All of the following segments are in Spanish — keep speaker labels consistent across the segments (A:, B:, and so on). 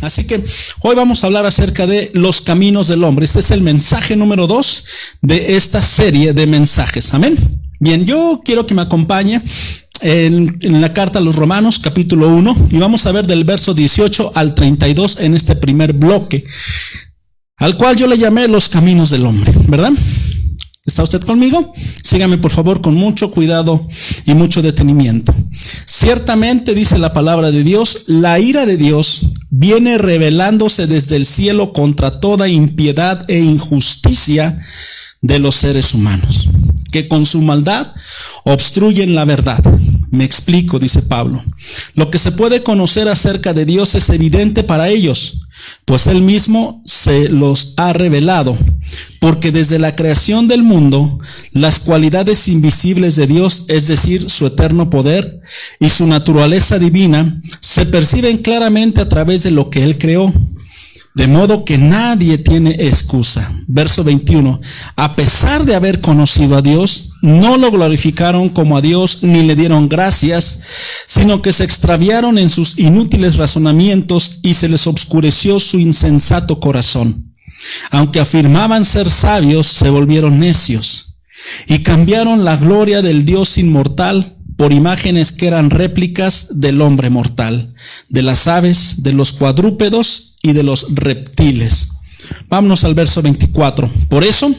A: Así que hoy vamos a hablar acerca de los caminos del hombre. Este es el mensaje número 2 de esta serie de mensajes. Amén. Bien, yo quiero que me acompañe en la carta a los Romanos, capítulo 1, y vamos a ver del verso 18 al 32 en este primer bloque, al cual yo le llamé los caminos del hombre, ¿verdad? ¿Está usted conmigo? Sígame por favor con mucho cuidado y mucho detenimiento. Ciertamente, dice la palabra de Dios, la ira de Dios viene revelándose desde el cielo contra toda impiedad e injusticia de los seres humanos, que con su maldad obstruyen la verdad. Me explico, dice Pablo. Lo que se puede conocer acerca de Dios es evidente para ellos, pues Él mismo se los ha revelado, porque desde la creación del mundo, las cualidades invisibles de Dios, es decir, su eterno poder y su naturaleza divina, se perciben claramente a través de lo que Él creó. De modo que nadie tiene excusa. Verso 21. A pesar de haber conocido a Dios, no lo glorificaron como a Dios ni le dieron gracias, sino que se extraviaron en sus inútiles razonamientos y se les obscureció su insensato corazón. Aunque afirmaban ser sabios, se volvieron necios y cambiaron la gloria del Dios inmortal por imágenes que eran réplicas del hombre mortal, de las aves, de los cuadrúpedos y de los reptiles. Vámonos al verso 24. Por eso,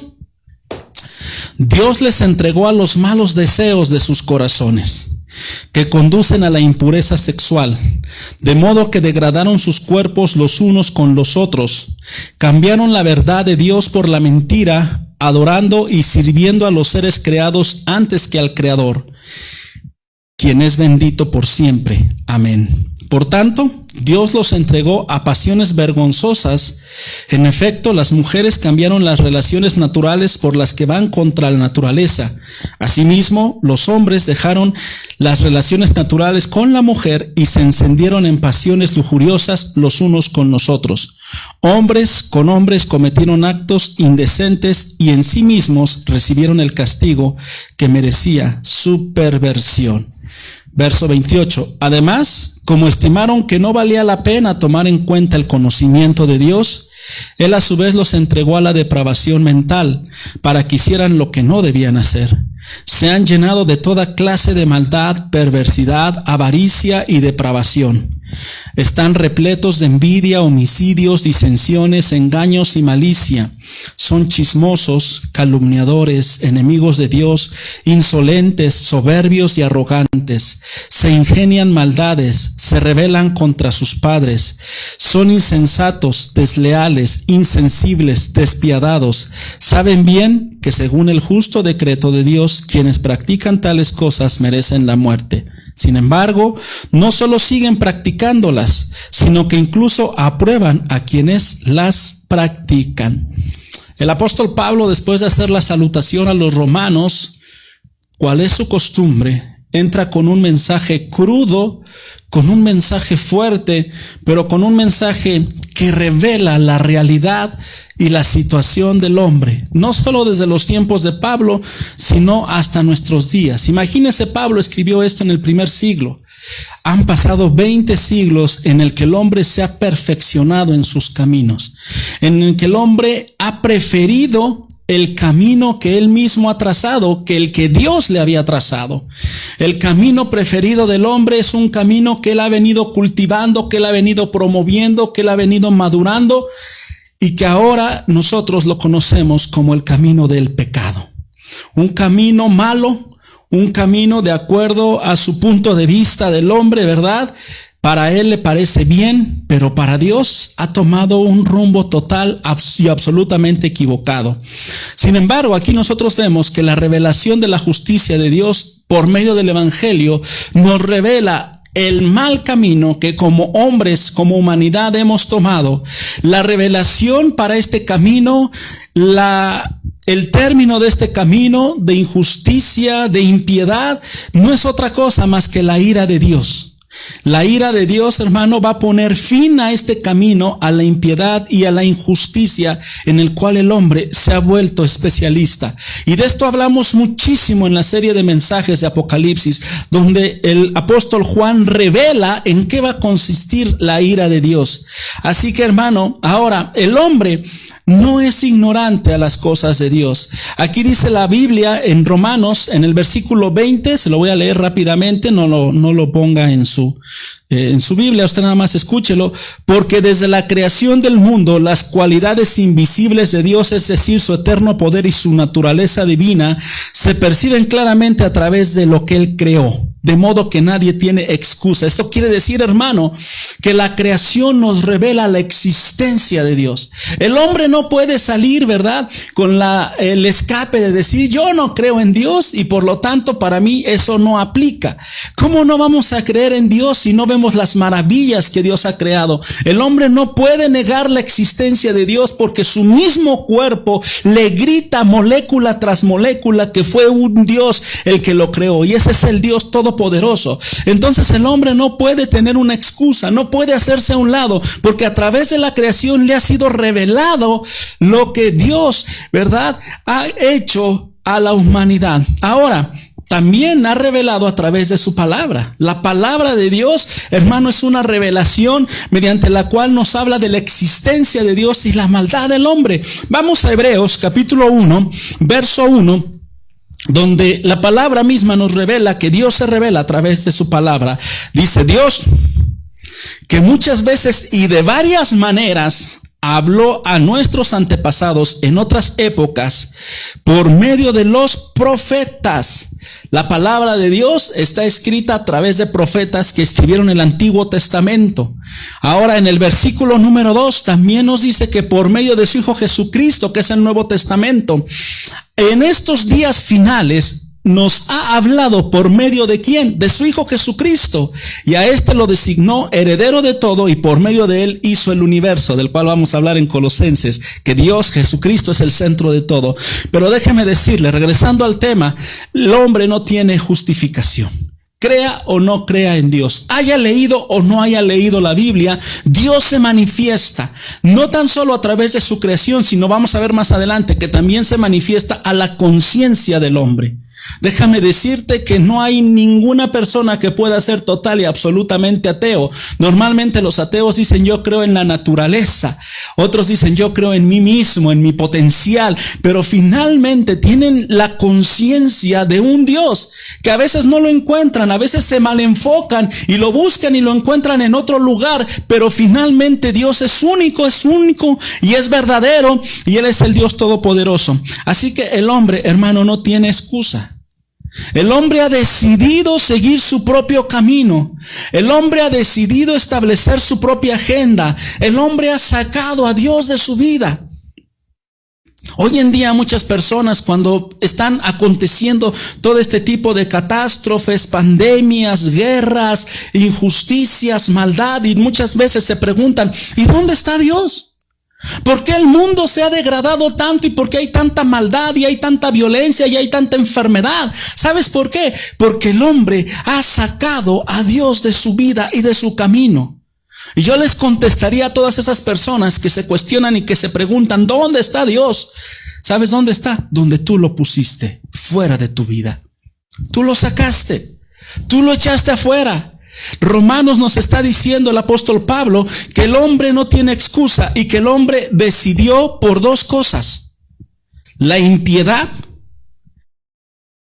A: Dios les entregó a los malos deseos de sus corazones, que conducen a la impureza sexual, de modo que degradaron sus cuerpos los unos con los otros, cambiaron la verdad de Dios por la mentira, adorando y sirviendo a los seres creados antes que al Creador, quien es bendito por siempre. Amén. Por tanto, Dios los entregó a pasiones vergonzosas. En efecto, las mujeres cambiaron las relaciones naturales por las que van contra la naturaleza. Asimismo, los hombres dejaron las relaciones naturales con la mujer y se encendieron en pasiones lujuriosas los unos con los otros. Hombres con hombres cometieron actos indecentes y en sí mismos recibieron el castigo que merecía su perversión. Verso 28. Además, como estimaron que no valía la pena tomar en cuenta el conocimiento de Dios, Él a su vez los entregó a la depravación mental para que hicieran lo que no debían hacer. Se han llenado de toda clase de maldad, perversidad, avaricia y depravación. Están repletos de envidia, homicidios, disensiones, engaños y malicia. Son chismosos, calumniadores, enemigos de Dios, insolentes, soberbios y arrogantes. Se ingenian maldades, se rebelan contra sus padres. Son insensatos, desleales, insensibles, despiadados. Saben bien que según el justo decreto de Dios, quienes practican tales cosas merecen la muerte. Sin embargo, no solo siguen practicándolas, sino que incluso aprueban a quienes las practican. El apóstol Pablo, después de hacer la salutación a los romanos, cual es su costumbre, entra con un mensaje crudo, con un mensaje fuerte, pero con un mensaje que revela la realidad y la situación del hombre, no solo desde los tiempos de Pablo, sino hasta nuestros días. Imagínese, Pablo escribió esto en el primer siglo. Han pasado 20 siglos en el que el hombre se ha perfeccionado en sus caminos, en el que el hombre ha preferido el camino que él mismo ha trazado, que el que Dios le había trazado. El camino preferido del hombre es un camino que él ha venido cultivando, que él ha venido promoviendo, que él ha venido madurando y que ahora nosotros lo conocemos como el camino del pecado. Un camino malo, un camino de acuerdo a su punto de vista del hombre, ¿verdad? Para él le parece bien, pero para Dios ha tomado un rumbo total y absolutamente equivocado. Sin embargo, aquí nosotros vemos que la revelación de la justicia de Dios por medio del Evangelio nos revela el mal camino que como hombres, como humanidad hemos tomado. La revelación para este camino, el término de este camino de injusticia, de impiedad, no es otra cosa más que la ira de Dios. La ira de Dios, hermano, va a poner fin a este camino, a la impiedad y a la injusticia en el cual el hombre se ha vuelto especialista. Y de esto hablamos muchísimo en la serie de mensajes de Apocalipsis, donde el apóstol Juan revela en qué va a consistir la ira de Dios. Así que, hermano, ahora el hombre no es ignorante a las cosas de Dios. Aquí dice la Biblia en Romanos, en el versículo 20, se lo voy a leer rápidamente, no lo ponga en su Biblia, usted nada más escúchelo. Porque desde la creación del mundo, las cualidades invisibles de Dios, es decir, su eterno poder y su naturaleza divina, se perciben claramente a través de lo que Él creó. De modo que nadie tiene excusa. Esto quiere decir, hermano, que la creación nos revela la existencia de Dios. El hombre no puede salir, ¿verdad?, con el escape de decir, yo no creo en Dios y por lo tanto para mí eso no aplica. ¿Cómo no vamos a creer en Dios si no vemos las maravillas que Dios ha creado? El hombre no puede negar la existencia de Dios porque su mismo cuerpo le grita molécula tras molécula que fue un Dios el que lo creó, y ese es el Dios todopoderoso. Entonces el hombre no puede tener una excusa, no puede hacerse a un lado, porque a través de la creación le ha sido revelado lo que Dios, ¿verdad?, ha hecho a la humanidad. Ahora, también ha revelado a través de su palabra. La palabra de Dios, hermano, es una revelación mediante la cual nos habla de la existencia de Dios y la maldad del hombre. Vamos a Hebreos capítulo 1, verso 1. Donde la palabra misma nos revela que Dios se revela a través de su palabra. Dice Dios que muchas veces y de varias maneras habló a nuestros antepasados en otras épocas por medio de los profetas. La palabra de Dios está escrita a través de profetas que escribieron el Antiguo Testamento. Ahora en el versículo número 2 también nos dice que por medio de su Hijo Jesucristo, que es el Nuevo Testamento, en estos días finales nos ha hablado por medio de ¿quién? De su Hijo Jesucristo. Y a este lo designó heredero de todo y por medio de él hizo el universo, del cual vamos a hablar en Colosenses, que Dios, Jesucristo, es el centro de todo. Pero déjeme decirle, regresando al tema, el hombre no tiene justificación. Crea o no crea en Dios, haya leído o no haya leído la Biblia, Dios se manifiesta, no tan solo a través de su creación, sino vamos a ver más adelante que también se manifiesta a la conciencia del hombre. Déjame decirte que no hay ninguna persona que pueda ser total y absolutamente ateo. Normalmente los ateos dicen yo creo en la naturaleza, otros dicen yo creo en mí mismo, en mi potencial, pero finalmente tienen la conciencia de un Dios que a veces no lo encuentran, a veces se malenfocan y lo buscan y lo encuentran en otro lugar, pero finalmente Dios es único y es verdadero y Él es el Dios todopoderoso. Así que el hombre, hermano, no tiene excusa. El hombre ha decidido seguir su propio camino. El hombre ha decidido establecer su propia agenda. El hombre ha sacado a Dios de su vida. Hoy en día muchas personas, cuando están aconteciendo todo este tipo de catástrofes, pandemias, guerras, injusticias, maldad, y muchas veces se preguntan, ¿y dónde está Dios? ¿Por qué el mundo se ha degradado tanto y por qué hay tanta maldad y hay tanta violencia y hay tanta enfermedad? ¿Sabes por qué? Porque el hombre ha sacado a Dios de su vida y de su camino. Y yo les contestaría a todas esas personas que se cuestionan y que se preguntan, ¿dónde está Dios? ¿Sabes dónde está? Donde tú lo pusiste, fuera de tu vida. Tú lo sacaste, tú lo echaste afuera. Romanos nos está diciendo el apóstol Pablo que el hombre no tiene excusa y que el hombre decidió por dos cosas: la impiedad,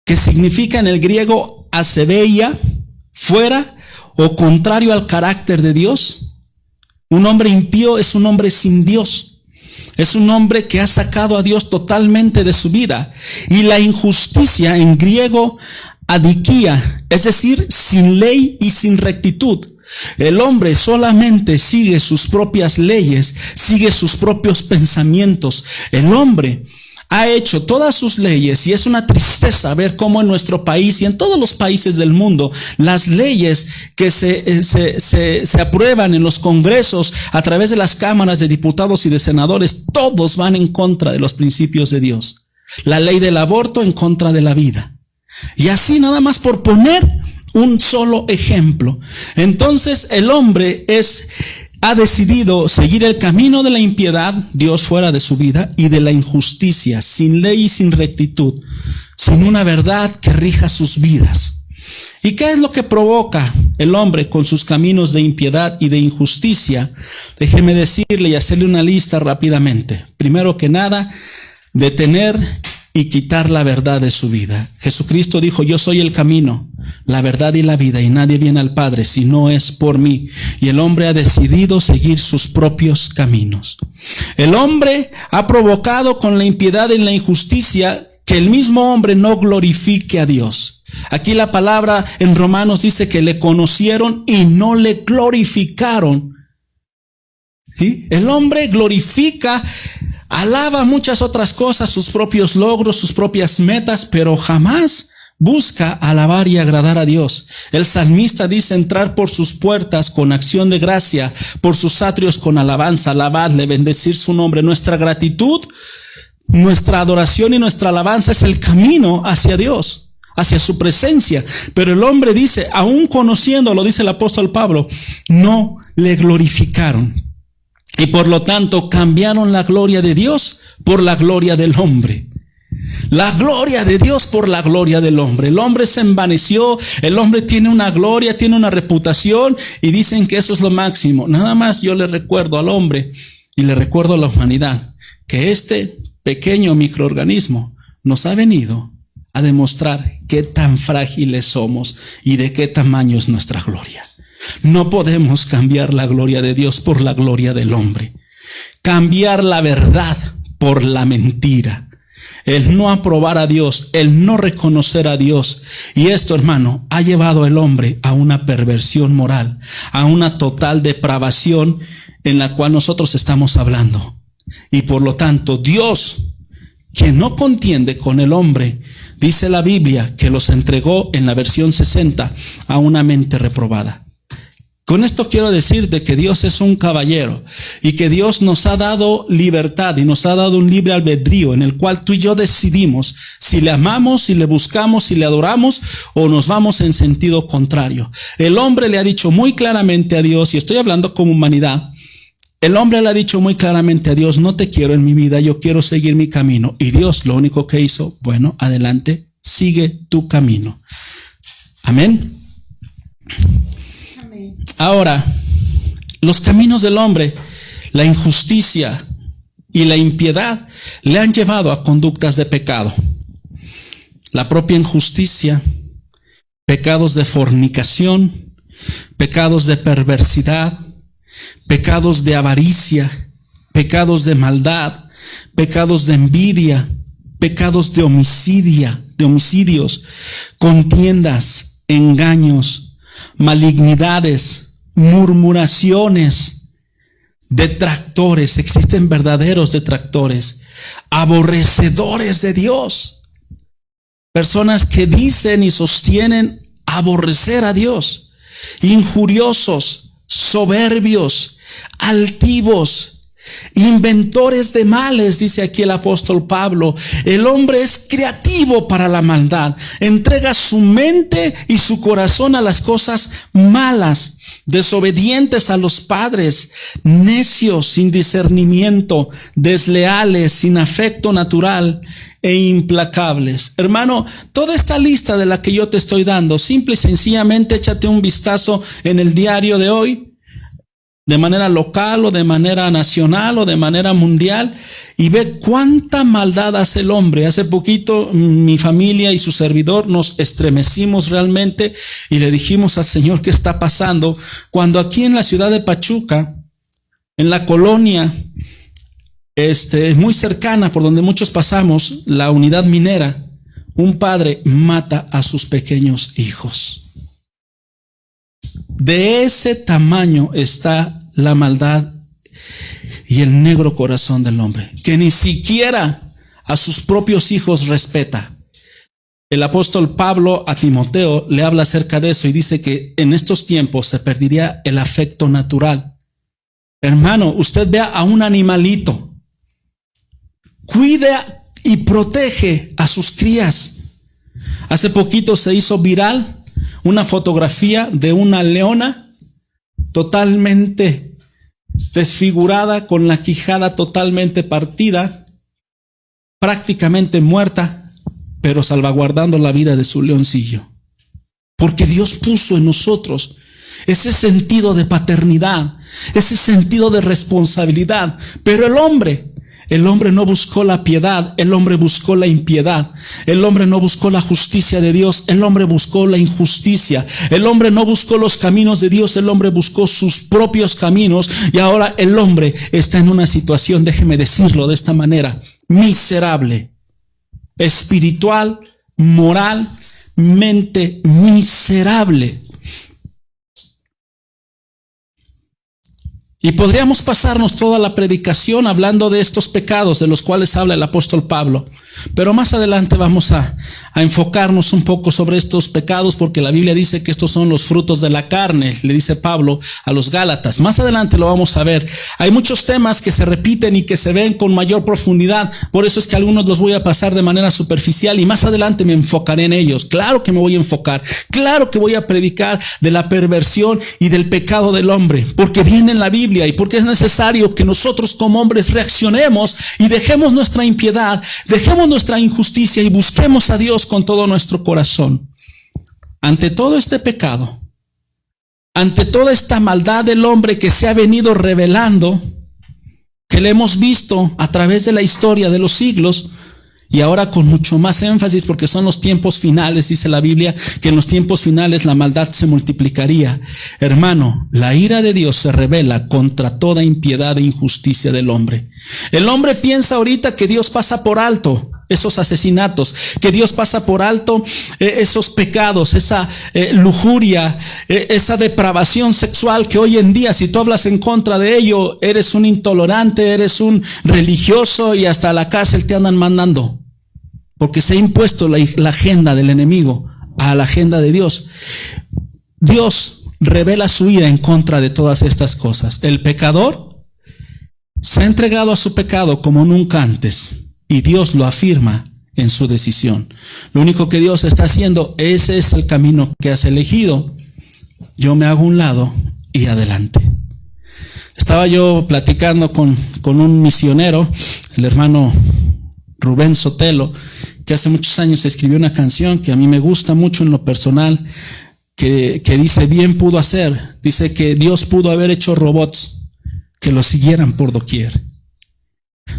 A: que significa en el griego asebeia, fuera o contrario al carácter de Dios. Un hombre impío es un hombre sin Dios, es un hombre que ha sacado a Dios totalmente de su vida. Y la injusticia, en griego adiquía, es decir, sin ley y sin rectitud. El hombre solamente sigue sus propias leyes, sigue sus propios pensamientos. El hombre ha hecho todas sus leyes y es una tristeza ver cómo en nuestro país y en todos los países del mundo las leyes que se aprueban en los congresos a través de las cámaras de diputados y de senadores, todos van en contra de los principios de Dios. La ley del aborto en contra de la vida. Y así nada más por poner Un solo ejemplo. Entonces el hombre ha decidido seguir el camino de la impiedad, Dios fuera de su vida, y de la injusticia, sin ley y sin rectitud, sin una verdad que rija sus vidas. ¿Y qué es lo que provoca el hombre con sus caminos de impiedad y de injusticia? Déjeme decirle y hacerle una lista rápidamente. Primero que nada, detener y quitar la verdad de su vida. Jesucristo dijo: yo soy el camino, la verdad y la vida, y nadie viene al Padre si no es por mí. Y el hombre ha decidido seguir sus propios caminos. El hombre ha provocado con la impiedad y la injusticia que el mismo hombre no glorifique a Dios. Aquí la palabra en Romanos dice que le conocieron y no le glorificaron. ¿Sí? El hombre glorifica, alaba muchas otras cosas, sus propios logros, sus propias metas, pero jamás busca alabar y agradar a Dios. El salmista dice: entrar por sus puertas con acción de gracia, por sus atrios con alabanza, alabadle, bendecir su nombre. Nuestra gratitud, nuestra adoración y nuestra alabanza es el camino hacia Dios, hacia su presencia. Pero el hombre dice, aún conociéndolo, dice el apóstol Pablo, no le glorificaron. Y por lo tanto cambiaron la gloria de Dios por la gloria del hombre. La gloria de Dios por la gloria del hombre. El hombre se envaneció, el hombre tiene una gloria, tiene una reputación y dicen que eso es lo máximo. Nada más yo le recuerdo al hombre y le recuerdo a la humanidad que este pequeño microorganismo nos ha venido a demostrar qué tan frágiles somos y de qué tamaño es nuestra gloria. No podemos cambiar la gloria de Dios por la gloria del hombre. Cambiar la verdad por la mentira. El no aprobar a Dios, el no reconocer a Dios. Y esto, hermano, ha llevado al hombre a una perversión moral, a una total depravación en la cual nosotros estamos hablando. Y por lo tanto, Dios, que no contiende con el hombre, dice la Biblia que los entregó en la versión 60 a una mente reprobada. Con esto quiero decir de que Dios es un caballero y que Dios nos ha dado libertad y nos ha dado un libre albedrío en el cual tú y yo decidimos si le amamos, si le buscamos, si le adoramos o nos vamos en sentido contrario. El hombre le ha dicho muy claramente a Dios, y estoy hablando como humanidad, el hombre le ha dicho muy claramente a Dios: no te quiero en mi vida, yo quiero seguir mi camino. Y Dios lo único que hizo: bueno, adelante, sigue tu camino. Amén. Ahora, los caminos del hombre, la injusticia y la impiedad le han llevado a conductas de pecado. La propia injusticia, pecados de fornicación, pecados de perversidad, pecados de avaricia, pecados de maldad, pecados de envidia, pecados de homicidios, contiendas, engaños, malignidades, murmuraciones, detractores. Existen verdaderos detractores, aborrecedores de Dios, personas que dicen y sostienen aborrecer a Dios, injuriosos, soberbios, altivos, inventores de males, dice aquí el apóstol Pablo. El hombre es creativo para la maldad, entrega su mente y su corazón a las cosas malas, desobedientes a los padres, necios, sin discernimiento, desleales, sin afecto natural e implacables. Hermano, toda esta lista de la que yo te estoy dando, simple y sencillamente échate un vistazo en el diario de hoy, de manera local o de manera nacional o de manera mundial, y ve cuánta maldad hace el hombre. Hace poquito mi familia y su servidor nos estremecimos realmente y le dijimos al Señor: ¿qué está pasando? Cuando aquí en la ciudad de Pachuca, en la colonia muy cercana por donde muchos pasamos, la unidad minera, un padre mata a sus pequeños hijos. De ese tamaño está la maldad y el negro corazón del hombre, que ni siquiera a sus propios hijos respeta. El apóstol Pablo a Timoteo le habla acerca de eso y dice que en estos tiempos se perdería el afecto natural. Hermano, usted vea a un animalito, cuida y protege a sus crías. Hace poquito se hizo viral una fotografía de una leona totalmente desfigurada, con la quijada totalmente partida, prácticamente muerta, pero salvaguardando la vida de su leoncillo. Porque Dios puso en nosotros ese sentido de paternidad, ese sentido de responsabilidad. Pero el hombre no buscó la piedad, el hombre buscó la impiedad. El hombre no buscó la justicia de Dios, el hombre buscó la injusticia. El hombre no buscó los caminos de Dios, el hombre buscó sus propios caminos. Y ahora el hombre está en una situación, déjeme decirlo de esta manera, miserable, espiritual, moralmente miserable. Y podríamos pasarnos toda la predicación hablando de estos pecados de los cuales habla el apóstol Pablo. Pero más adelante vamos a enfocarnos un poco sobre estos pecados, porque la Biblia dice que estos son los frutos de la carne, le dice Pablo a los Gálatas. Más adelante lo vamos a ver. Hay muchos temas que se repiten y que se ven con mayor profundidad. Por eso es que algunos los voy a pasar de manera superficial y más adelante me enfocaré en ellos. Claro que me voy a enfocar. Claro que voy a predicar de la perversión y del pecado del hombre, porque viene en la Biblia y porque es necesario que nosotros como hombres reaccionemos y dejemos nuestra impiedad, dejemos nuestra injusticia y busquemos a Dios con todo nuestro corazón. Ante todo este pecado, ante toda esta maldad del hombre que se ha venido revelando, que le hemos visto a través de la historia de los siglos, y ahora con mucho más énfasis porque son los tiempos finales, dice la Biblia, que en los tiempos finales la maldad se multiplicaría. Hermano, la ira de Dios se revela contra toda impiedad e injusticia del hombre. El hombre piensa ahorita que Dios pasa por alto esos asesinatos, que Dios pasa por alto esos pecados, esa lujuria, esa depravación sexual que hoy en día, si tú hablas en contra de ello, eres un intolerante, eres un religioso y hasta a la cárcel te andan mandando. Porque se ha impuesto la agenda del enemigo a la agenda de Dios. Dios revela su ira en contra de todas estas cosas. El pecador se ha entregado a su pecado como nunca antes. Y Dios lo afirma en su decisión. Lo único que Dios está haciendo, ese es el camino que has elegido. Yo me hago a un lado y adelante. Estaba yo platicando con un misionero, el hermano Rubén Sotelo, que hace muchos años escribió una canción que a mí me gusta mucho en lo personal, que dice, bien pudo hacer, dice que Dios pudo haber hecho robots que lo siguieran por doquier.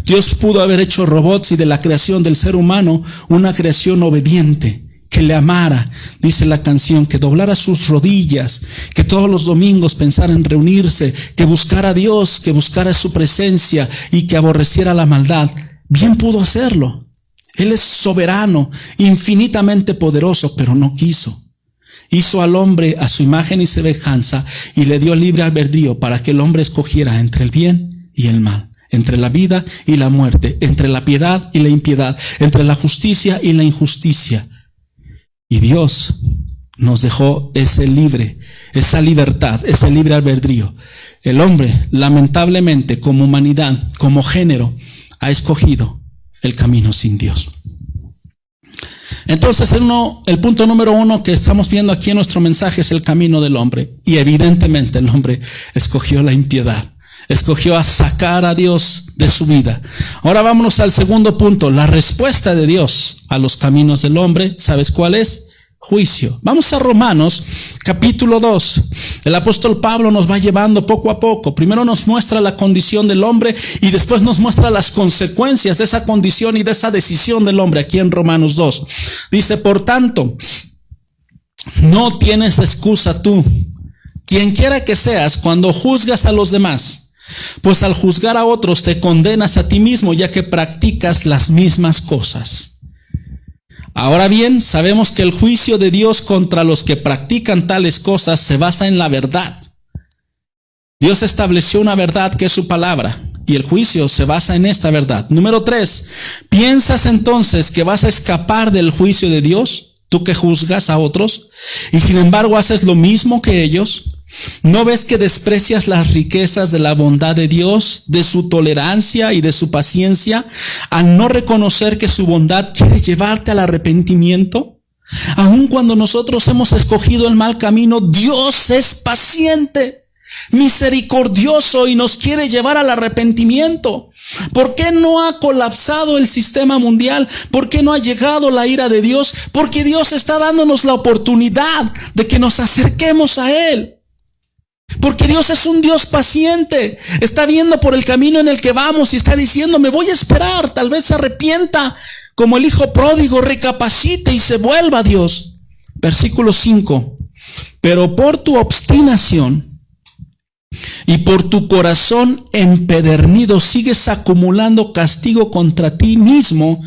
A: Dios pudo haber hecho robots y de la creación del ser humano una creación obediente, que le amara, dice la canción, que doblara sus rodillas, que todos los domingos pensara en reunirse, que buscara a Dios, que buscara su presencia y que aborreciera la maldad. Bien pudo hacerlo. Él es soberano, infinitamente poderoso, pero no quiso. Hizo al hombre a su imagen y semejanza y le dio libre albedrío para que el hombre escogiera entre el bien y el mal, entre la vida y la muerte, entre la piedad y la impiedad, entre la justicia y la injusticia. Y Dios nos dejó esa libertad, ese libre albedrío. El hombre, lamentablemente, como humanidad, como género, ha escogido el camino sin Dios. Entonces el punto número 1 que estamos viendo aquí en nuestro mensaje es el camino del hombre. Y evidentemente el hombre escogió la impiedad. Escogió a sacar a Dios de su vida. Ahora vámonos al segundo punto, la respuesta de Dios a los caminos del hombre. ¿Sabes cuál es? Juicio. Vamos a Romanos capítulo 2. El apóstol Pablo nos va llevando poco a poco. Primero nos muestra la condición del hombre y después nos muestra las consecuencias de esa condición y de esa decisión del hombre aquí en Romanos 2. Dice, por tanto, no tienes excusa tú, quien quiera que seas, cuando juzgas a los demás, pues al juzgar a otros te condenas a ti mismo, ya que practicas las mismas cosas. Ahora bien, sabemos que el juicio de Dios contra los que practican tales cosas se basa en la verdad. Dios estableció una verdad que es su palabra, y el juicio se basa en esta verdad. Número 3, ¿piensas entonces que vas a escapar del juicio de Dios, tú que juzgas a otros, y sin embargo haces lo mismo que ellos? ¿No ves que desprecias las riquezas de la bondad de Dios, de su tolerancia y de su paciencia, al no reconocer que su bondad quiere llevarte al arrepentimiento? Aun cuando nosotros hemos escogido el mal camino, Dios es paciente, misericordioso y nos quiere llevar al arrepentimiento. ¿Por qué no ha colapsado el sistema mundial? ¿Por qué no ha llegado la ira de Dios? Porque Dios está dándonos la oportunidad de que nos acerquemos a Él. Porque Dios es un Dios paciente. Está viendo por el camino en el que vamos y está diciendo, me voy a esperar. Tal vez se arrepienta como el hijo pródigo, recapacite y se vuelva a Dios. Versículo 5. Pero por tu obstinación y por tu corazón empedernido sigues acumulando castigo contra ti mismo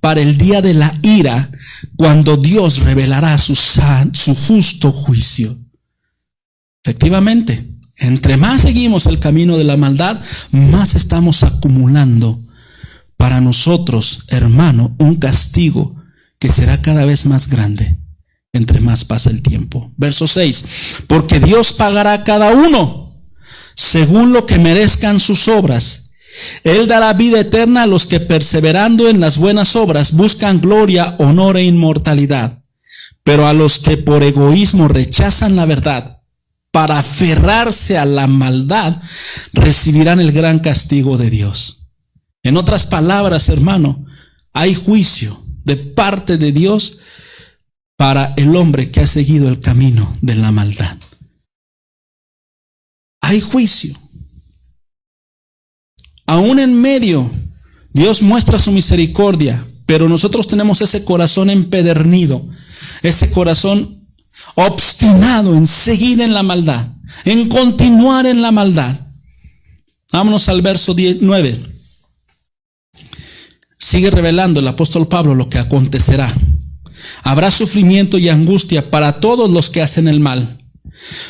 A: para el día de la ira, cuando Dios revelará su justo juicio. Efectivamente, entre más seguimos el camino de la maldad, más estamos acumulando para nosotros, hermano, un castigo que será cada vez más grande entre más pasa el tiempo. Verso 6. Porque Dios pagará a cada uno según lo que merezcan sus obras. Él dará vida eterna a los que, perseverando en las buenas obras, buscan gloria, honor e inmortalidad. Pero a los que por egoísmo rechazan la verdad para aferrarse a la maldad, recibirán el gran castigo de Dios. En otras palabras, hermano, hay juicio de parte de Dios para el hombre que ha seguido el camino de la maldad. Hay juicio. Aún en medio, Dios muestra su misericordia, pero nosotros tenemos ese corazón empedernido, ese corazón obstinado en seguir en la maldad, en continuar en la maldad. Vámonos al verso 9. Sigue revelando el apóstol Pablo lo que acontecerá. Habrá sufrimiento y angustia para todos los que hacen el mal.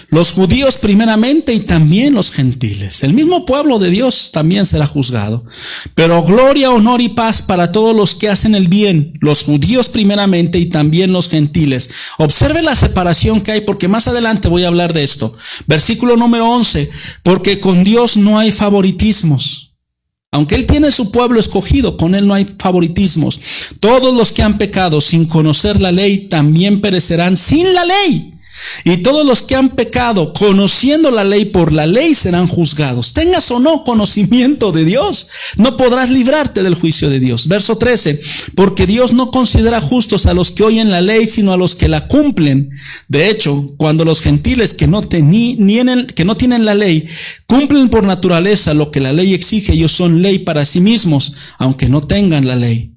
A: Los judíos primeramente y también los gentiles. El mismo pueblo de Dios también será juzgado. Pero gloria, honor y paz para todos los que hacen el bien. Los judíos primeramente y también los gentiles. Observe la separación que hay, porque más adelante voy a hablar de esto. Versículo número 11. Porque con Dios no hay favoritismos. Aunque Él tiene su pueblo escogido, con Él no hay favoritismos. Todos los que han pecado sin conocer la ley también perecerán sin la ley. Y todos los que han pecado conociendo la ley por la ley serán juzgados. Tengas o no conocimiento de Dios, no podrás librarte del juicio de Dios. Verso 13. Porque Dios no considera justos a los que oyen la ley, sino a los que la cumplen. De hecho, cuando los gentiles que no tienen la ley cumplen por naturaleza lo que la ley exige, ellos son ley para sí mismos, aunque no tengan la ley.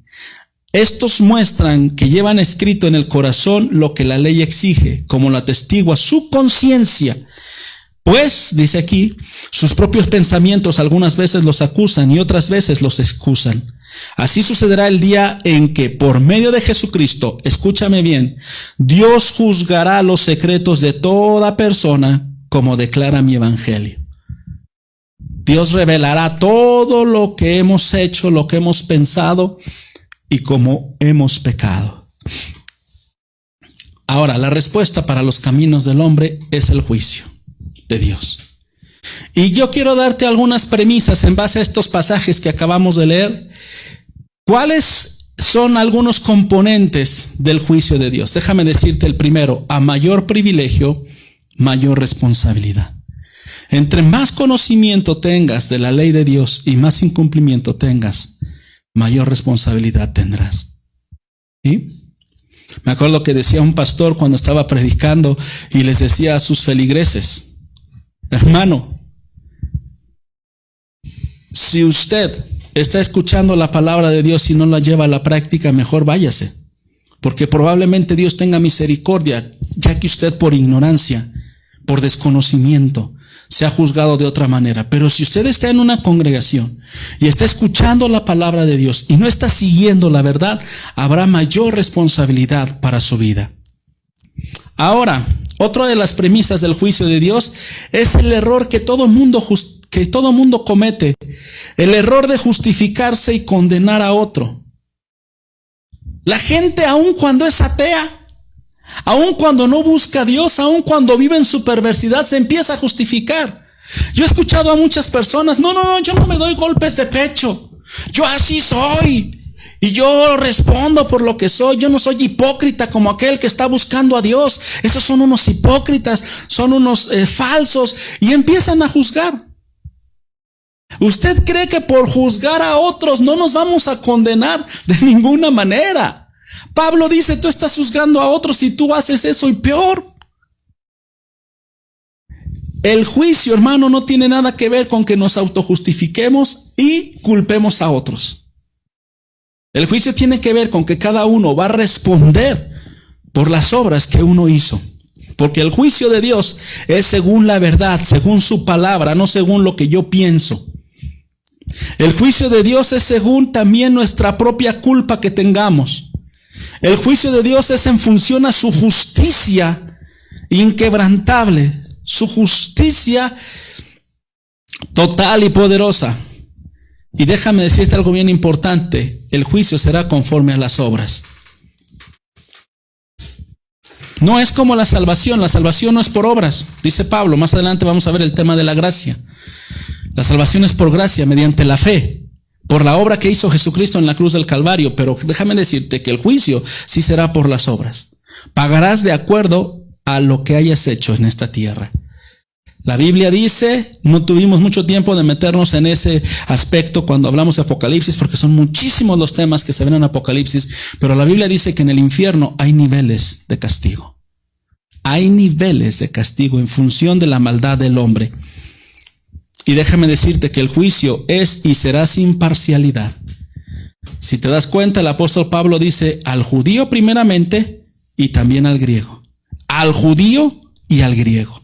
A: Estos muestran que llevan escrito en el corazón lo que la ley exige, como lo atestigua su conciencia. Pues, dice aquí, sus propios pensamientos algunas veces los acusan y otras veces los excusan. Así sucederá el día en que, por medio de Jesucristo, escúchame bien, Dios juzgará los secretos de toda persona, como declara mi evangelio. Dios revelará todo lo que hemos hecho, lo que hemos pensado y cómo hemos pecado. Ahora, la respuesta para los caminos del hombre es el juicio de Dios. Y yo quiero darte algunas premisas en base a estos pasajes que acabamos de leer. ¿Cuáles son algunos componentes del juicio de Dios? Déjame decirte el primero: a mayor privilegio, mayor responsabilidad. Entre más conocimiento tengas de la ley de Dios y más incumplimiento tengas, mayor responsabilidad tendrás. ¿Sí? Me acuerdo que decía un pastor cuando estaba predicando y les decía a sus feligreses: hermano, si usted está escuchando la palabra de Dios y no la lleva a la práctica, mejor váyase, porque probablemente Dios tenga misericordia, ya que usted por ignorancia, por desconocimiento, se ha juzgado de otra manera. Pero si usted está en una congregación y está escuchando la palabra de Dios y no está siguiendo la verdad, habrá mayor responsabilidad para su vida. Ahora, otra de las premisas del juicio de Dios es el error que todo mundo comete, el error de justificarse y condenar a otro. La gente, aun cuando es atea, aun cuando no busca a Dios, aun cuando vive en su perversidad, se empieza a justificar. Yo he escuchado a muchas personas: no, yo no me doy golpes de pecho, yo así soy, Y yo respondo por lo que soy. Yo no soy hipócrita como aquel que está buscando a Dios. Esos son unos hipócritas, son unos falsos, y empiezan a juzgar. ¿Usted cree que por juzgar a otros no nos vamos a condenar de ninguna manera? Pablo dice, tú estás juzgando a otros y tú haces eso y peor. El juicio, hermano, no tiene nada que ver con que nos autojustifiquemos y culpemos a otros. El juicio tiene que ver con que cada uno va a responder por las obras que uno hizo. Porque el juicio de Dios es según la verdad, según su palabra, no según lo que yo pienso. El juicio de Dios es según también nuestra propia culpa que tengamos. El juicio de Dios es en función a su justicia inquebrantable, su justicia total y poderosa. Y déjame decirte algo bien importante, el juicio será conforme a las obras. No es como la salvación no es por obras, dice Pablo. Más adelante vamos a ver el tema de la gracia. La salvación es por gracia, mediante la fe, por la obra que hizo Jesucristo en la cruz del Calvario. Pero déjame decirte que el juicio sí será por las obras. Pagarás de acuerdo a lo que hayas hecho en esta tierra. La Biblia dice, no tuvimos mucho tiempo de meternos en ese aspecto cuando hablamos de Apocalipsis, porque son muchísimos los temas que se ven en Apocalipsis, pero la Biblia dice que en el infierno hay niveles de castigo. Hay niveles de castigo en función de la maldad del hombre. Y déjame decirte que el juicio es y será sin parcialidad. Si te das cuenta, el apóstol Pablo dice al judío primeramente y también al griego. Al judío y al griego.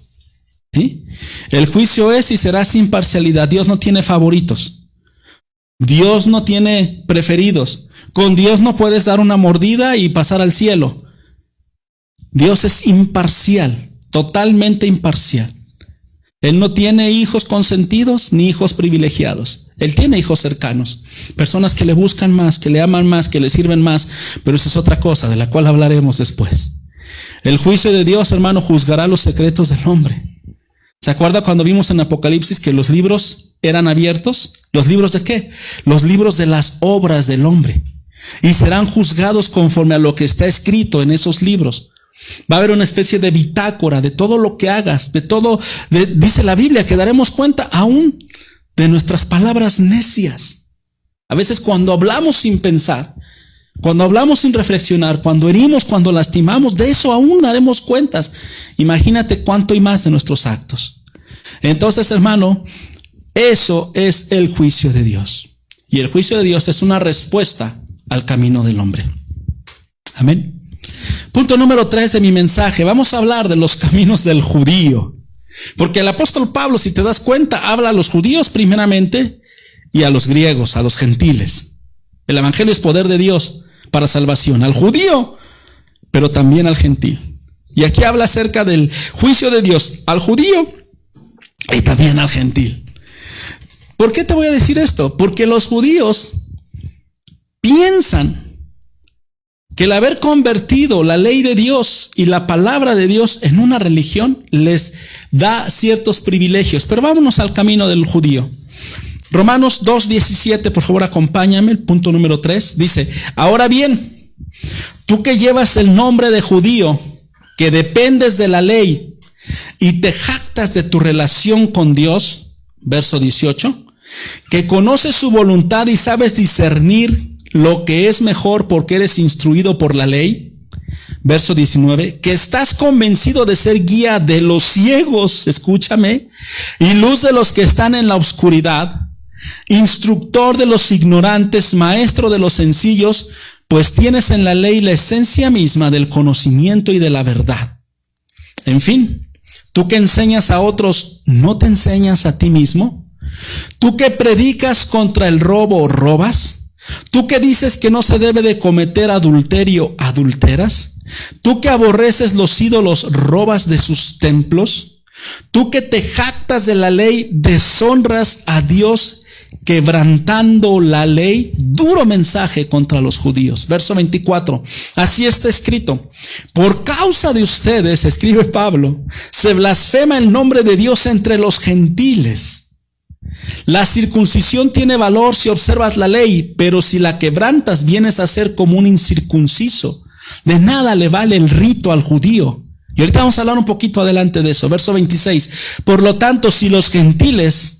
A: ¿Sí? El juicio es y será sin parcialidad. Dios no tiene favoritos. Dios no tiene preferidos. Con Dios no puedes dar una mordida y pasar al cielo. Dios es imparcial, totalmente imparcial. Él no tiene hijos consentidos ni hijos privilegiados. Él tiene hijos cercanos, personas que le buscan más, que le aman más, que le sirven más, pero eso es otra cosa de la cual hablaremos después. El juicio de Dios, hermano, juzgará los secretos del hombre. ¿Se acuerda cuando vimos en Apocalipsis que los libros eran abiertos? ¿Los libros de qué? Los libros de las obras del hombre. Y serán juzgados conforme a lo que está escrito en esos libros. Va a haber una especie de bitácora de todo lo que hagas, de todo, dice la Biblia, que daremos cuenta aún de nuestras palabras necias. A veces cuando hablamos sin pensar, cuando hablamos sin reflexionar, cuando herimos, cuando lastimamos, de eso aún daremos cuentas. Imagínate cuánto y más de nuestros actos. Entonces, hermano, eso es el juicio de Dios. Y el juicio de Dios es una respuesta al camino del hombre. Amén. Punto número 3 de mi mensaje. Vamos a hablar de los caminos del judío. Porque el apóstol Pablo, si te das cuenta, habla a los judíos primeramente y a los griegos, a los gentiles. El evangelio es poder de Dios para salvación. Al judío, pero también al gentil. Y aquí habla acerca del juicio de Dios al judío y también al gentil. ¿Por qué te voy a decir esto? Porque los judíos piensan que el haber convertido la ley de Dios y la palabra de Dios en una religión les da ciertos privilegios. Pero vámonos al camino del judío. Romanos 2:17, por favor acompáñame, el punto número 3, dice: ahora bien, tú que llevas el nombre de judío, que dependes de la ley y te jactas de tu relación con Dios, verso 18, que conoces su voluntad y sabes discernir lo que es mejor porque eres instruido por la ley, verso 19, que estás convencido de ser guía de los ciegos, escúchame, y luz de los que están en la oscuridad, instructor de los ignorantes, maestro de los sencillos, pues tienes en la ley la esencia misma del conocimiento y de la verdad. En fin, tú que enseñas a otros, ¿no te enseñas a ti mismo? Tú que predicas contra el robo, ¿robas? Tú que dices que no se debe de cometer adulterio, ¿adulteras? Tú que aborreces los ídolos, ¿robas de sus templos? Tú que te jactas de la ley, deshonras a Dios quebrantando la ley. Duro mensaje contra los judíos. Verso 24, así está escrito: por causa de ustedes, escribe Pablo, se blasfema el nombre de Dios entre los gentiles. La circuncisión tiene valor si observas la ley, pero si la quebrantas vienes a ser como un incircunciso. De nada le vale el rito al judío. Y ahorita vamos a hablar un poquito adelante de eso. Verso 26. Por lo tanto, si los gentiles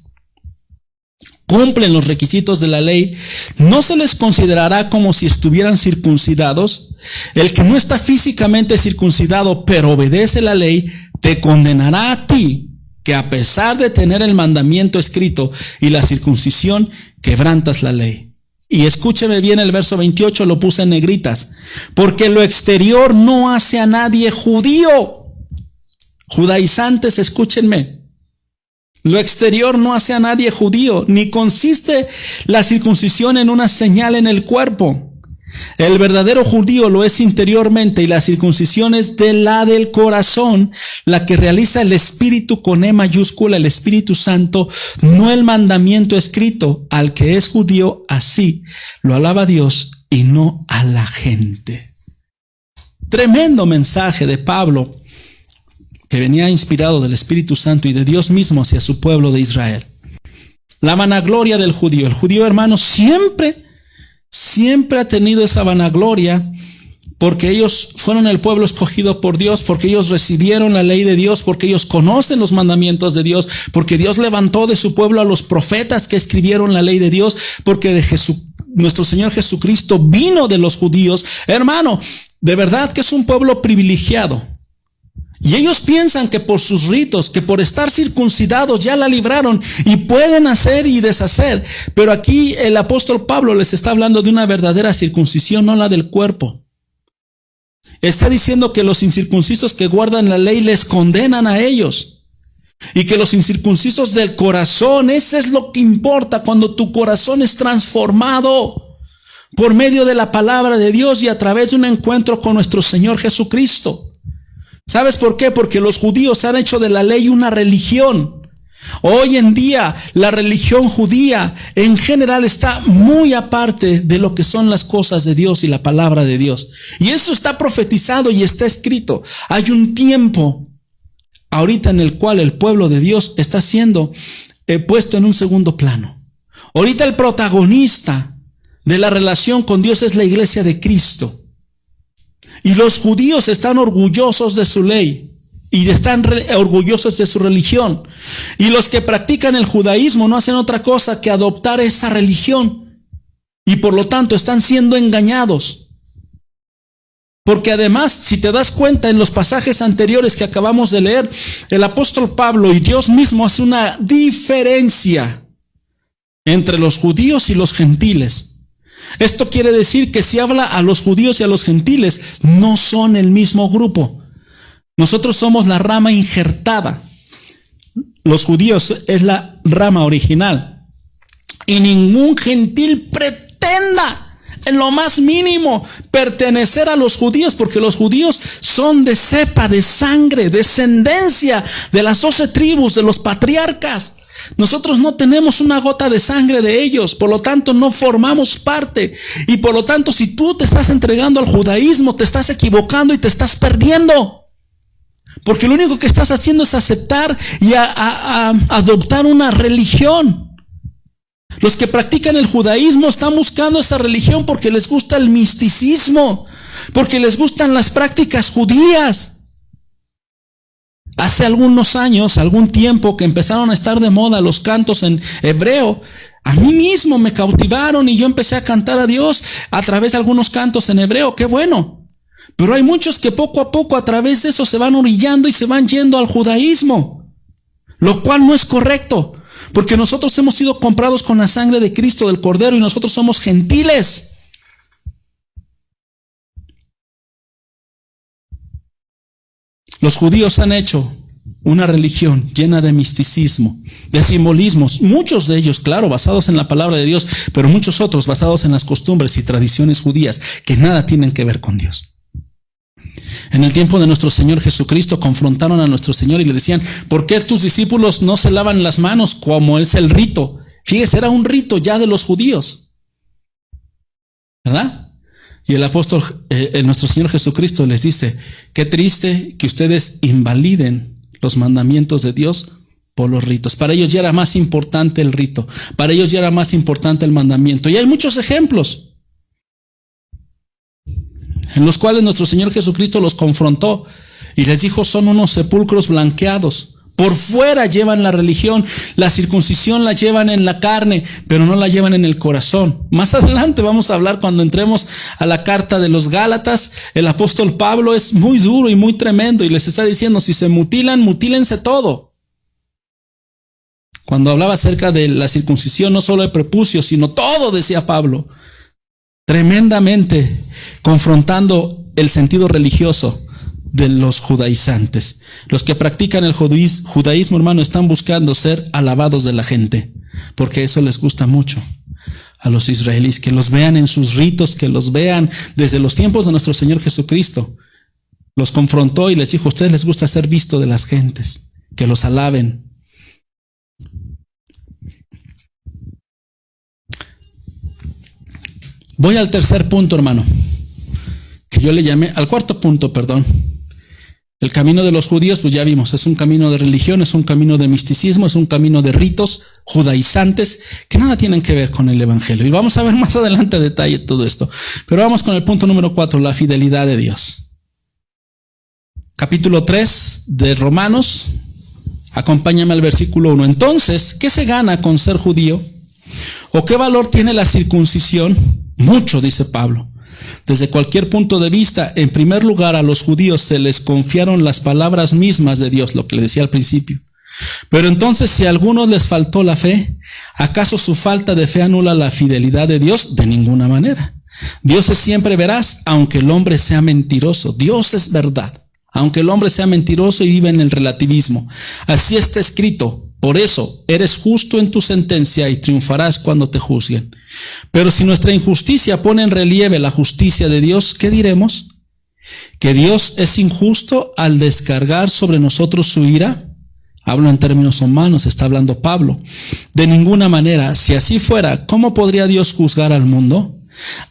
A: cumplen los requisitos de la ley, no se les considerará como si estuvieran circuncidados. El que no está físicamente circuncidado, pero obedece la ley, te condenará a ti, que a pesar de tener el mandamiento escrito y la circuncisión, quebrantas la ley. Y escúcheme bien el verso 28, lo puse en negritas. Porque lo exterior no hace a nadie judío. Judaizantes, escúchenme. Lo exterior no hace a nadie judío, ni consiste la circuncisión en una señal en el cuerpo. El verdadero judío lo es interiormente, y la circuncisión es de la del corazón, la que realiza el Espíritu con E mayúscula, el Espíritu Santo, no el mandamiento escrito. Al que es judío, así lo alaba Dios y no a la gente. Tremendo mensaje de Pablo, que venía inspirado del Espíritu Santo y de Dios mismo hacia su pueblo de Israel. La vanagloria del judío. El judío, hermano, siempre ha tenido esa vanagloria, porque ellos fueron el pueblo escogido por Dios, porque ellos recibieron la ley de Dios, porque ellos conocen los mandamientos de Dios, porque Dios levantó de su pueblo a los profetas que escribieron la ley de Dios, porque nuestro Señor Jesucristo vino de los judíos. Hermano, de verdad que es un pueblo privilegiado. Y ellos piensan que por sus ritos, que por estar circuncidados ya la libraron y pueden hacer y deshacer. Pero aquí el apóstol Pablo les está hablando de una verdadera circuncisión, no la del cuerpo. Está diciendo que los incircuncisos que guardan la ley les condenan a ellos. Y que los incircuncisos del corazón, eso es lo que importa cuando tu corazón es transformado por medio de la palabra de Dios y a través de un encuentro con nuestro Señor Jesucristo. ¿Sabes por qué? Porque los judíos han hecho de la ley una religión. Hoy en día la religión judía en general está muy aparte de lo que son las cosas de Dios y la palabra de Dios. Y eso está profetizado y está escrito. Hay un tiempo ahorita en el cual el pueblo de Dios está siendo puesto en un segundo plano. Ahorita el protagonista de la relación con Dios es la iglesia de Cristo. Y los judíos están orgullosos de su ley y están orgullosos de su religión. Y los que practican el judaísmo no hacen otra cosa que adoptar esa religión. Y por lo tanto están siendo engañados. Porque además, si te das cuenta en los pasajes anteriores que acabamos de leer, el apóstol Pablo y Dios mismo hace una diferencia entre los judíos y los gentiles. Esto quiere decir que si habla a los judíos y a los gentiles, no son el mismo grupo. Nosotros somos la rama injertada. Los judíos es la rama original. Y ningún gentil pretenda en lo más mínimo pertenecer a los judíos, porque los judíos son de cepa, de sangre, descendencia de las 12 tribus, de los patriarcas. Nosotros no tenemos una gota de sangre de ellos, por lo tanto no formamos parte. Y por lo tanto, si tú te estás entregando al judaísmo, te estás equivocando y te estás perdiendo. Porque lo único que estás haciendo es aceptar y adoptar una religión. Los que practican el judaísmo están buscando esa religión porque les gusta el misticismo, porque les gustan las prácticas judías. Hace algunos años, algún tiempo que empezaron a estar de moda los cantos en hebreo, a mí mismo me cautivaron y yo empecé a cantar a Dios a través de algunos cantos en hebreo. ¡Qué bueno! Pero hay muchos que poco a poco a través de eso se van orillando y se van yendo al judaísmo, lo cual no es correcto, porque nosotros hemos sido comprados con la sangre de Cristo, del Cordero, y nosotros somos gentiles. Los judíos han hecho una religión llena de misticismo, de simbolismos, muchos de ellos, claro, basados en la palabra de Dios, pero muchos otros basados en las costumbres y tradiciones judías que nada tienen que ver con Dios. En el tiempo de nuestro Señor Jesucristo confrontaron a nuestro Señor y le decían: ¿por qué tus discípulos no se lavan las manos como es el rito? Fíjese, era un rito ya de los judíos, ¿verdad? Y el apóstol, nuestro Señor Jesucristo les dice: qué triste que ustedes invaliden los mandamientos de Dios por los ritos. Para ellos ya era más importante el rito. Para ellos ya era más importante el mandamiento. Y hay muchos ejemplos en los cuales nuestro Señor Jesucristo los confrontó y les dijo: son unos sepulcros blanqueados. Por fuera llevan la religión, la circuncisión la llevan en la carne, pero no la llevan en el corazón. Más adelante vamos a hablar, cuando entremos a la carta de los Gálatas, el apóstol Pablo es muy duro y muy tremendo y les está diciendo: si se mutilan, mutílense todo. Cuando hablaba acerca de la circuncisión, no solo de prepucios, sino todo, decía Pablo, tremendamente confrontando el sentido religioso de los judaizantes. Los que practican el judaísmo, hermano, están buscando ser alabados de la gente, porque eso les gusta mucho a los israelíes, que los vean en sus ritos, que los vean desde los tiempos de nuestro Señor Jesucristo. Los confrontó y les dijo: a ustedes les gusta ser visto de las gentes, que los alaben. Voy al tercer punto, hermano, que yo le llamé, al cuarto punto, perdón. El camino de los judíos, pues ya vimos, es un camino de religión, es un camino de misticismo, es un camino de ritos judaizantes que nada tienen que ver con el evangelio. Y vamos a ver más adelante a detalle todo esto. Pero vamos con el punto número 4, la fidelidad de Dios. Capítulo 3 de Romanos, acompáñame al versículo 1. Entonces, ¿qué se gana con ser judío? ¿O qué valor tiene la circuncisión? Mucho, dice Pablo. Desde cualquier punto de vista, en primer lugar, a los judíos se les confiaron las palabras mismas de Dios, lo que le decía al principio. Pero entonces, si a algunos les faltó la fe, ¿acaso su falta de fe anula la fidelidad de Dios? De ninguna manera. Dios es siempre veraz, aunque el hombre sea mentiroso. Dios es verdad, aunque el hombre sea mentiroso y vive en el relativismo. Así está escrito: por eso eres justo en tu sentencia y triunfarás cuando te juzguen. Pero si nuestra injusticia pone en relieve la justicia de Dios, ¿qué diremos? ¿Que Dios es injusto al descargar sobre nosotros su ira? Hablo en términos humanos, está hablando Pablo. De ninguna manera. Si así fuera, ¿cómo podría Dios juzgar al mundo?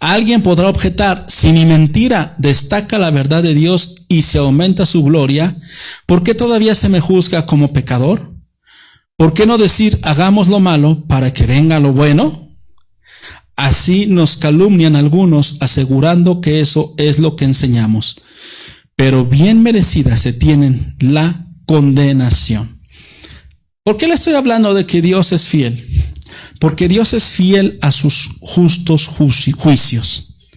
A: Alguien podrá objetar: si mi mentira destaca la verdad de Dios y se aumenta su gloria, ¿por qué todavía se me juzga como pecador? ¿Por qué no decir: hagamos lo malo para que venga lo bueno? Así nos calumnian algunos, asegurando que eso es lo que enseñamos. Pero bien merecida se tienen la condenación. ¿Por qué le estoy hablando de que Dios es fiel? Porque Dios es fiel a sus justos juicios.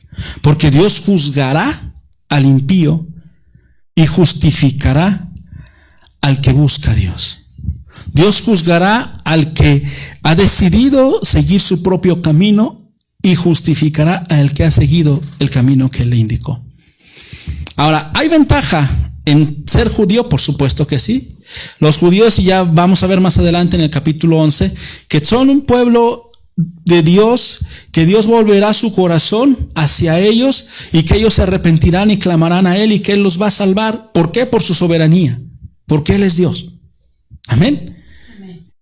A: Porque Dios juzgará al impío y justificará al que busca a Dios. Dios juzgará al que ha decidido seguir su propio camino y justificará al que ha seguido el camino que le indicó. Ahora, ¿hay ventaja en ser judío? Por supuesto que sí. Los judíos, y ya vamos a ver más adelante en el capítulo 11, que son un pueblo de Dios, que Dios volverá su corazón hacia ellos y que ellos se arrepentirán y clamarán a Él y que Él los va a salvar. ¿Por qué? Por su soberanía. Porque Él es Dios. Amén.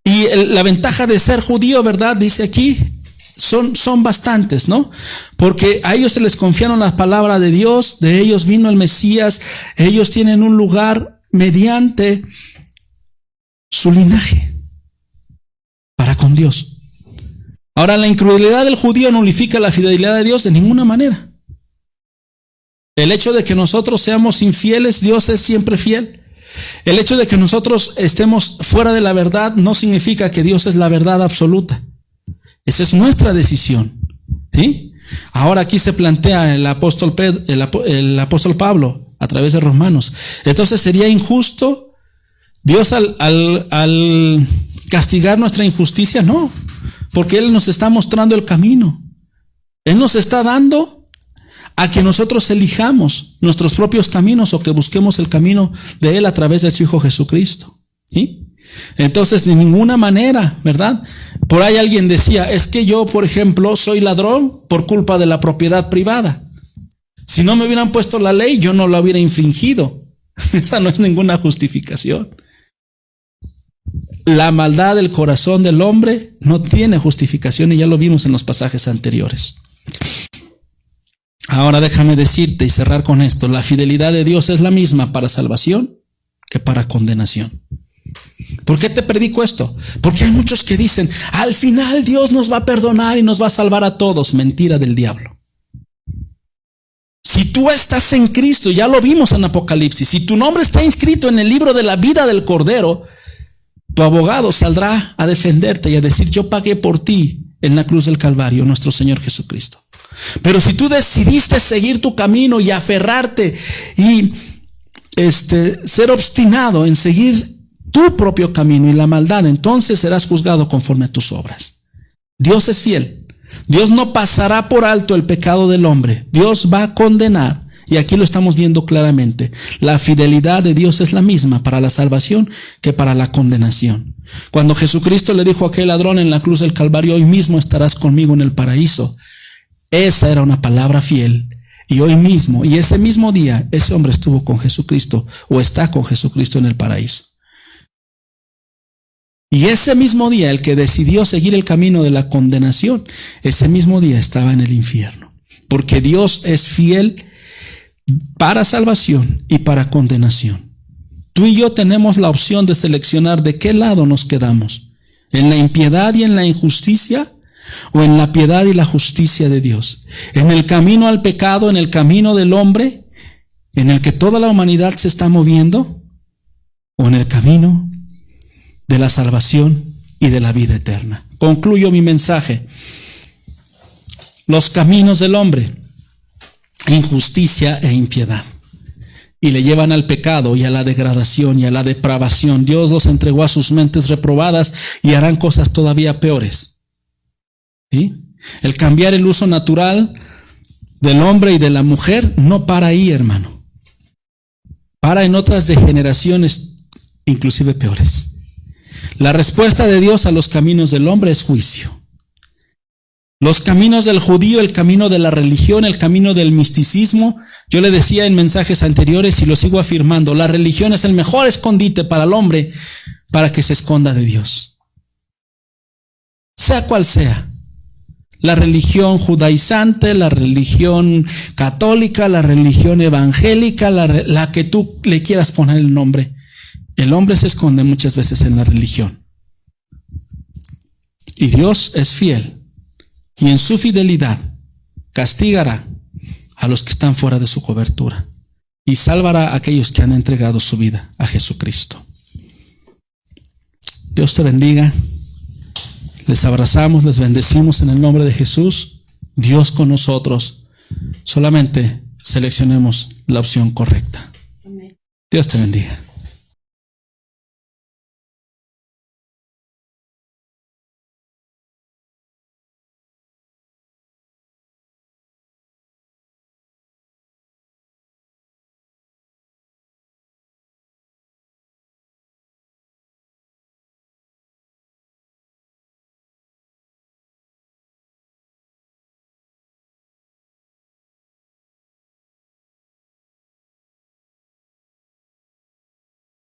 A: Y la ventaja de ser judío, ¿verdad? Dice aquí, son bastantes, ¿no? Porque a ellos se les confiaron la palabra de Dios, de ellos vino el Mesías, ellos tienen un lugar mediante su linaje para con Dios. Ahora, la incredulidad del judío nulifica la fidelidad de Dios de ninguna manera. El hecho de que nosotros seamos infieles, Dios es siempre fiel. El hecho de que nosotros estemos fuera de la verdad no significa que Dios es la verdad absoluta. Esa es nuestra decisión, ¿sí? Ahora aquí se plantea el apóstol Pablo a través de Romanos. Entonces, ¿sería injusto Dios al castigar nuestra injusticia? No, porque Él nos está mostrando el camino. Él nos está dando a que nosotros elijamos nuestros propios caminos o que busquemos el camino de Él a través de su Hijo Jesucristo, ¿sí? Entonces, de ninguna manera, ¿verdad? Por ahí alguien decía: es que yo, por ejemplo, soy ladrón por culpa de la propiedad privada. Si no me hubieran puesto la ley, yo no la hubiera infringido. Esa no es ninguna justificación. La maldad del corazón del hombre no tiene justificación y ya lo vimos en los pasajes anteriores. Ahora déjame decirte y cerrar con esto: la fidelidad de Dios es la misma para salvación que para condenación. ¿Por qué te predico esto? Porque hay muchos que dicen, al final Dios nos va a perdonar y nos va a salvar a todos. Mentira del diablo. Si tú estás en Cristo, ya lo vimos en Apocalipsis, si tu nombre está inscrito en el libro de la vida del Cordero, tu abogado saldrá a defenderte y a decir, yo pagué por ti en la cruz del Calvario, nuestro Señor Jesucristo. Pero si tú decidiste seguir tu camino y aferrarte y ser obstinado en seguir tu propio camino y la maldad, entonces serás juzgado conforme a tus obras. Dios es fiel. Dios no pasará por alto el pecado del hombre. Dios va a condenar. Y aquí lo estamos viendo claramente. La fidelidad de Dios es la misma para la salvación que para la condenación. Cuando Jesucristo le dijo a aquel ladrón en la cruz del Calvario, hoy mismo estarás conmigo en el paraíso. Esa era una palabra fiel. Y hoy mismo, y ese mismo día, ese hombre estuvo con Jesucristo o está con Jesucristo en el paraíso. Y ese mismo día, el que decidió seguir el camino de la condenación, ese mismo día estaba en el infierno. Porque Dios es fiel para salvación y para condenación. Tú y yo tenemos la opción de seleccionar de qué lado nos quedamos. ¿En la impiedad y en la injusticia? ¿O en la piedad y la justicia de Dios? ¿En el camino al pecado, en el camino del hombre, en el que toda la humanidad se está moviendo? ¿O en el camino de la salvación y de la vida eterna? Concluyo mi mensaje. Los caminos del hombre, injusticia e impiedad, y le llevan al pecado y a la degradación y a la depravación. Dios los entregó a sus mentes reprobadas y harán cosas todavía peores. ¿Sí? El cambiar el uso natural del hombre y de la mujer no para ahí, hermano. Para en otras degeneraciones inclusive peores. La respuesta de Dios a los caminos del hombre es juicio. Los caminos del judío, el camino de la religión, el camino del misticismo. Yo le decía en mensajes anteriores y lo sigo afirmando, la religión es el mejor escondite para el hombre para que se esconda de Dios. Sea cual sea. La religión judaizante, la religión católica, la religión evangélica, la que tú le quieras poner el nombre. El hombre se esconde muchas veces en la religión. Y Dios es fiel. Y en su fidelidad castigará a los que están fuera de su cobertura. Y salvará a aquellos que han entregado su vida a Jesucristo. Dios te bendiga. Les abrazamos, les bendecimos en el nombre de Jesús. Dios con nosotros. Solamente seleccionemos la opción correcta. Dios te bendiga.